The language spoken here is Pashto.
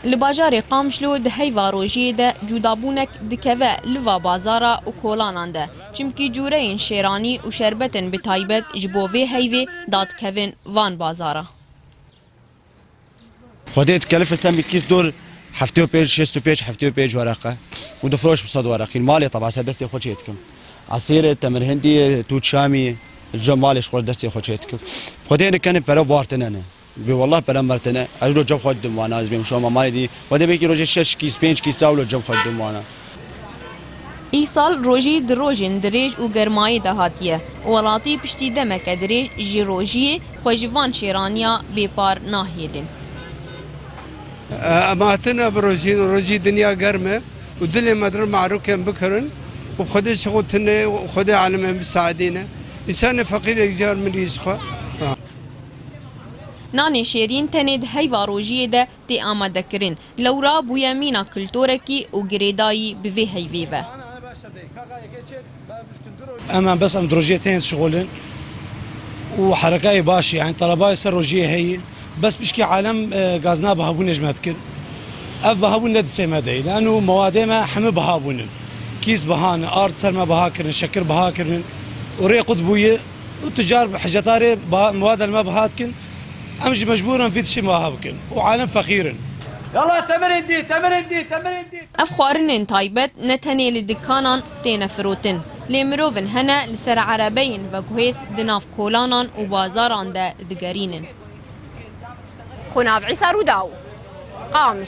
لباجار قامشلو ده هیوا روژی ده جودابونک دکوه لوا بازارا و کولانان ده چمکی جورین شیرانی و شربتن بتایبت جبوه هیوی داد کوین وان بازارا خودت كلف السنة بكيس دور حفتو بيج شستو بيج حفتو بيج ورقة ودفروش بصد ورقي المالي طبعا دستي خوشيتكم عصير تمر هندي توت شامي الجمالي شغل دستي خوشيتكم خودين كان بلا بارتنا انا والله بلا مرتنا اجلو جب خدم وانا زبيم شو ما مالي ودي بيجي روجي 6 كيس 5 كيس ساولو جب خدم وانا ایسال روژی دروژن دریج و گرمایی دهاتیه ولاتی پشتی دمک دریج جی روژی خوشوان شیرانیا بیپار ناهیلین اماتنا بروجي دنيا قرمه ودلي مدر معروكين بكرن وبخدي شغلتنا وخدي عالم مساعدينا انسان فقير يجار من يسخه نانی شیرین تند هیوا روژی ده تی آماده کرن لورا بویمینا کلتورکی و گریدایی به هیوی و اما بس ام دروجيتين شغلن وحركاي باشي يعني طلباي سر روجيه هي بس بشكي عالم غازنا بهابون نجمتكن اف بهابون ند سمدي لانه موادما حم بهابون كيس بهان ارض سلمى بهاكرن شكر بهاكرن وري قطبويه وتجار حجتاري مواد الما بهاتكن امش مجبورا في شيء بهابكن وعالم فقيرن يلا تمرندي اف خوارنن تایبت نتنی لدکانان تین فروتن لیمروفن هنه لسر عربین و گوهیس دناف کولانان و بازاران ده دگرینن خناف عيسى روداو قامش